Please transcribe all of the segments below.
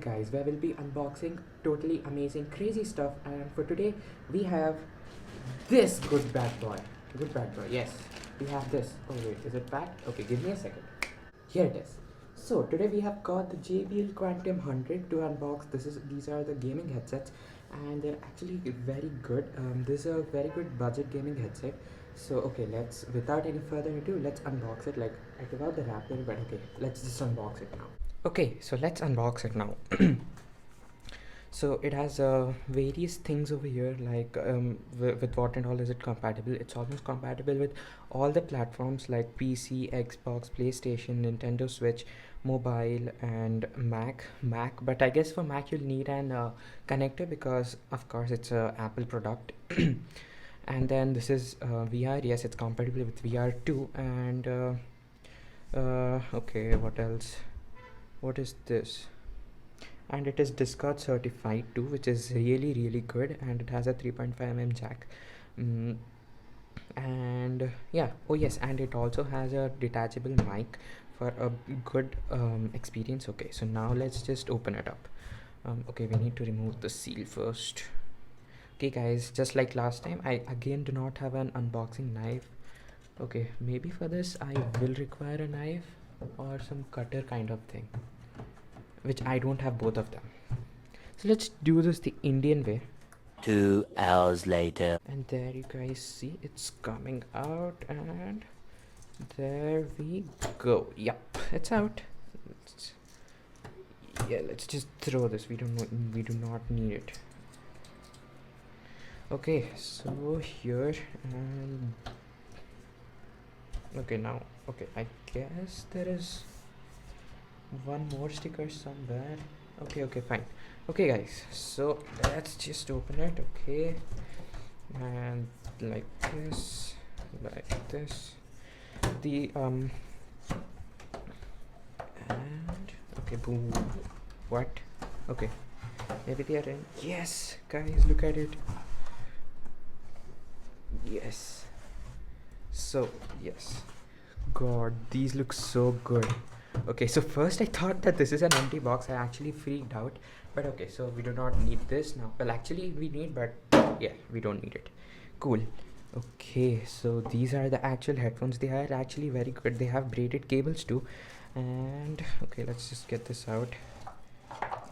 guys, where we'll be unboxing totally amazing crazy stuff, and for today we have this good bad boy. Good bad boy, yes. We have this. Oh wait, is it packed? Okay, give me a second. Here it is. So today we have got the JBL Quantum 100 to unbox. These are the gaming headsets, and they're actually very good. This is a very good budget gaming headset. So okay, let's without any further ado, let's unbox it. Like I took out the wrapper, but okay, let's just unbox it now. Okay, so let's unbox it now. So it has various things over here, like with what and all is it compatible. It's almost compatible with all the platforms like PC, Xbox, PlayStation, Nintendo Switch, mobile, and Mac. But I guess for Mac you'll need an connector, because of course it's a Apple product. And then this is VR. Yes, it's compatible with VR too. And okay, what else? What is this? And it is Discord certified too, which is really good, and it has a 3.5 mm jack. And yeah, oh yes, and it also has a detachable mic for a good experience. Okay, so now let's just open it up. Okay, we need to remove the seal first. Okay guys, just like last time, I again do not have an unboxing knife. Okay, maybe for this I will require a knife or some cutter kind of thing, which I don't have both of them. So let's do this the Indian way. 2 hours later. And there you guys see it's coming out, and there we go. Yep, it's out. Yeah, let's just throw this. We do not need it. Okay, so here, and okay, now, okay, I guess there is one more sticker somewhere. Okay, fine. Okay guys, so let's just open it. Okay, and like this, the and okay, boom. What? Okay, maybe they are in. Yes guys, look at it. Yes, so yes, god, these look so good. Okay, so first I thought that this is an empty box. I actually freaked out, but okay, so we do not need this now. Well, actually we need, but yeah, we don't need it. Cool. Okay, so these are the actual headphones. They are actually very good. They have braided cables too. And okay, let's just get this out.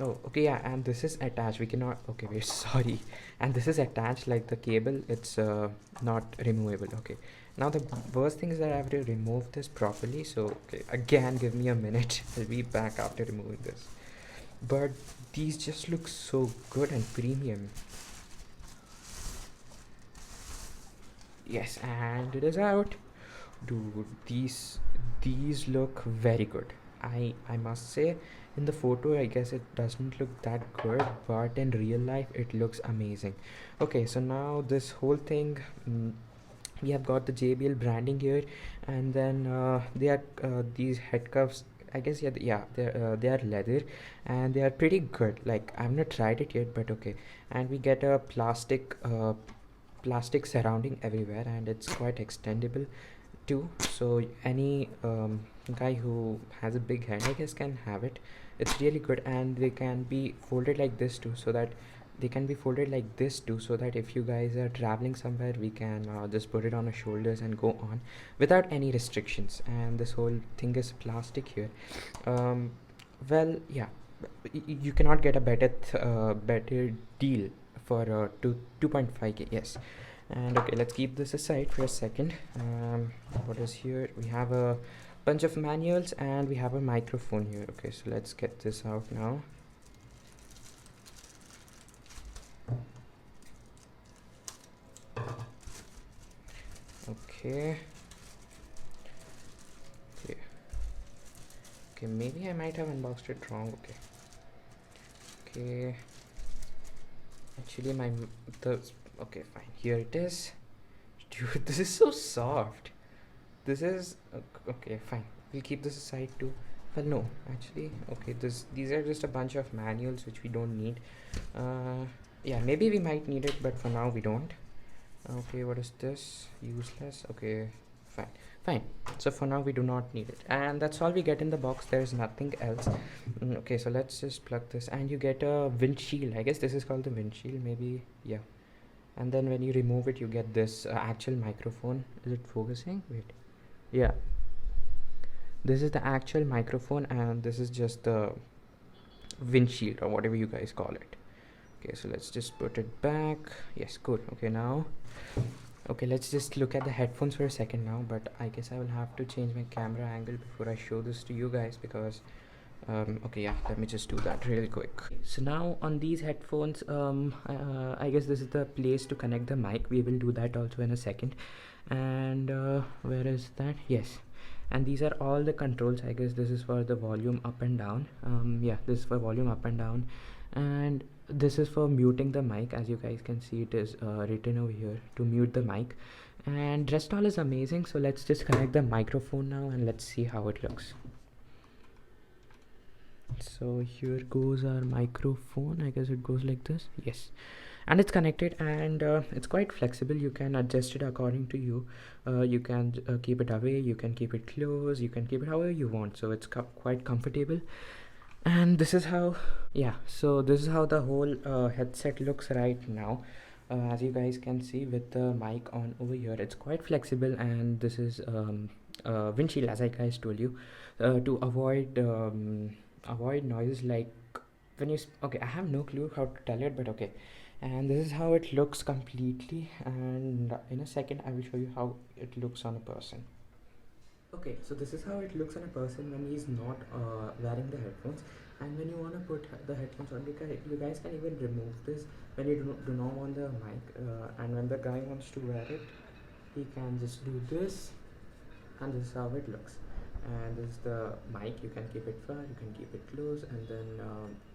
Oh, okay, yeah, and this is attached. We cannot, okay, wait, sorry. And this is attached, like the cable, it's not removable. Okay, now the worst thing is that I have to remove this properly. So okay, again, give me a minute. I'll be back after removing this. But these just look so good and premium. Yes, and it is out. Dude, these look very good. I must say, in the photo I guess it doesn't look that good, but in real life it looks amazing. Okay, so now this whole thing, we have got the JBL branding here, and then they are these head cuffs. I guess yeah, they are leather, and they are pretty good. Like I've not tried it yet, but okay. And we get a plastic surrounding everywhere, and it's quite extendable too, so any guy who has a big hand, I guess, can have it. It's really good, and they can be folded like this too, so that if you guys are traveling somewhere, we can just put it on our shoulders and go on without any restrictions. And this whole thing is plastic here. Well, yeah, you cannot get a better deal for 2.5k. Yes. And okay, let's keep this aside for a second. What is here? We have a bunch of manuals, and we have a microphone here. Okay, so let's get this out now. Okay, maybe I might have unboxed it wrong. Okay, actually okay, fine, here it is. Dude, this is so soft. This is okay, fine, we'll keep this aside too. Well, no, actually, okay, these are just a bunch of manuals which we don't need. Yeah, maybe we might need it, but for now we don't. Okay, what is this? Useless. Okay, fine. Fine. So for now we do not need it, and that's all we get in the box. There is nothing else. Okay, so let's just plug this, and you get a windshield. I guess this is called the windshield, maybe. Yeah. And then when you remove it, you get this actual microphone. Is it focusing? Wait. Yeah. This is the actual microphone, and this is just the windshield or whatever you guys call it. Okay, so let's just put it back. Yes, good. Okay, now. Okay, let's just look at the headphones for a second now, but I guess I will have to change my camera angle before I show this to you guys because okay, yeah, let me just do that really quick. So now on these headphones, I guess this is the place to connect the mic. We will do that also in a second. And where is that? Yes. And these are all the controls. I guess this is for the volume up and down. Yeah, this is for volume up and down, and this is for muting the mic. As you guys can see, it is written over here to mute the mic. And rest all is amazing. So let's just connect the microphone now and let's see how it looks. So here goes our microphone. I guess it goes like this. Yes, and it's connected, and it's quite flexible. You can adjust it according to you. You can keep it away, you can keep it close, you can keep it however you want. So it's quite comfortable. And this is how, yeah, so this is how the whole headset looks right now. As you guys can see with the mic on over here, it's quite flexible. And this is windshield, as I guys told you, to avoid noises like when you okay, I have no clue how to tell it, but okay. And this is how it looks completely, and in a second I will show you how it looks on a person. Okay, so this is how it looks on a person when he's not wearing the headphones. And when you want to put the headphones on, you guys can even remove this when you do not want the mic. And when the guy wants to wear it, he can just do this, and this is how it looks. And this is the mic. You can keep it far, you can keep it close, and then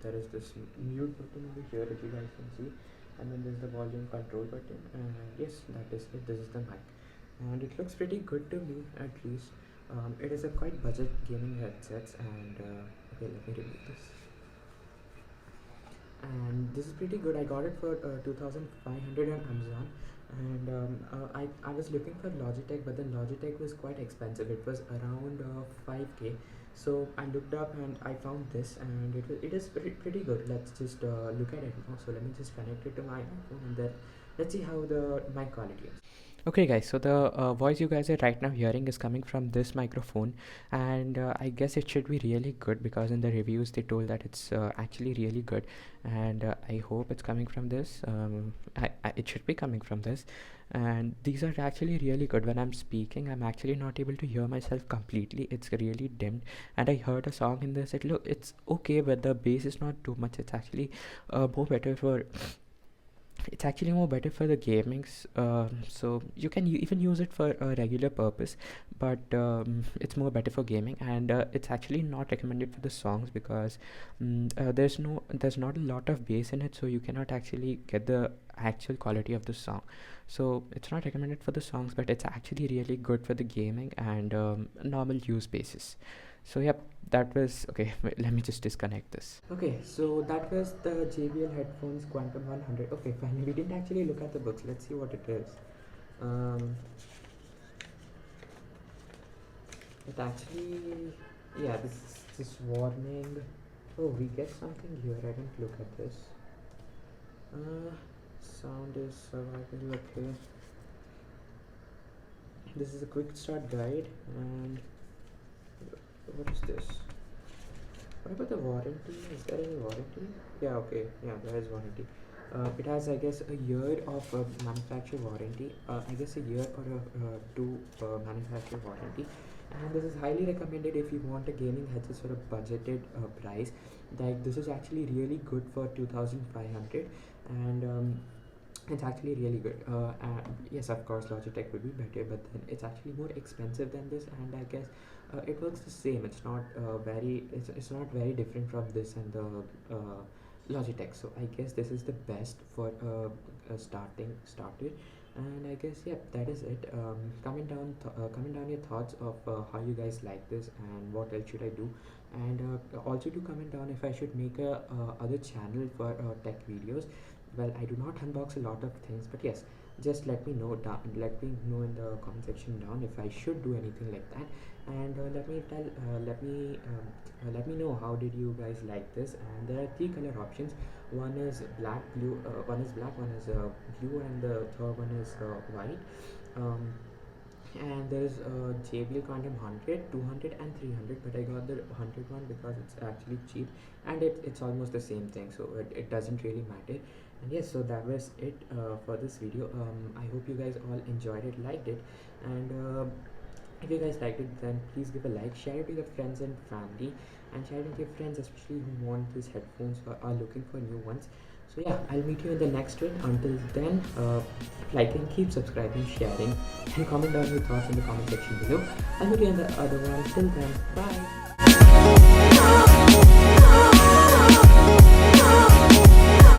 there is this mute button over here that you guys can see. And then there's the volume control button, and yes, that is it. This is the mic, and it looks pretty good to me, at least. It is a quite budget gaming headsets, and okay, let me remove this. And this is pretty good. I got it for 2500 on Amazon. And I was looking for Logitech, but the Logitech was quite expensive. It was around 5k. So I looked up and I found this, and it is pretty good. Let's just look at it now. So let me just connect it to my iPhone, and then let's see how the mic quality is. Okay guys, so the voice you guys are right now hearing is coming from this microphone, and I guess it should be really good because in the reviews they told that it's actually really good. And I hope it's coming from this. It should be coming from this, and these are actually really good. When I'm speaking, I'm actually not able to hear myself completely. It's really dimmed, and I heard a song in this. It's okay, but the bass is not too much. It's actually more better for it's actually more better for the gamings. So you can even use it for a regular purpose, but it's more better for gaming. And it's actually not recommended for the songs because there's not a lot of bass in it, so you cannot actually get the actual quality of the song. So it's not recommended for the songs, but it's actually really good for the gaming and normal use basis. So yep, that was okay. Wait, let me just disconnect this. Okay, so that was the JBL headphones Quantum 100. Okay, finally, we didn't actually look at the books. Let's see what it is. It actually, yeah, this is just warning. Oh, we get something here. I didn't look at this. Sound is survival. Okay. This is a quick start guide, and what is this? What about the warranty? Is there any warranty? Yeah, okay. Yeah, there is warranty. It has, I guess, a year of manufacturer warranty. I guess a year or two manufacturer warranty. And this is highly recommended if you want a gaming headset for a budgeted price. Like this is actually really good for 2500, and it's actually really good. Yes, of course, Logitech would be better, but then it's actually more expensive than this, and I guess it works the same. It's not it's not very different from this and the Logitech. So I guess this is the best for started. And I guess yeah, that is it. Comment down your thoughts of how you guys like this and what else should I do, and also do comment down if I should make a other channel for tech videos. Well, I do not unbox a lot of things, but yes, just let me know down, let me know in the comment section down if I should do anything like that. And let me know how did you guys like this. And there are three color options. One is black, blue, one is black, one is blue, and the third one is white. um, and there's JBL Quantum 100, 200 and 300, but I got the 100 one because it's actually cheap, and it's almost the same thing, so it doesn't really matter. And yes, so that was it for this video. I hope you guys all enjoyed it, liked it, and if you guys liked it, then please give a like, share it with your friends and family, and share it with your friends especially who want these headphones or are looking for new ones. So yeah, I'll meet you in the next one. Until then, liking, keep subscribing, sharing, and comment down your thoughts in the comment section below. I'll meet you in the other one. Till then, bye.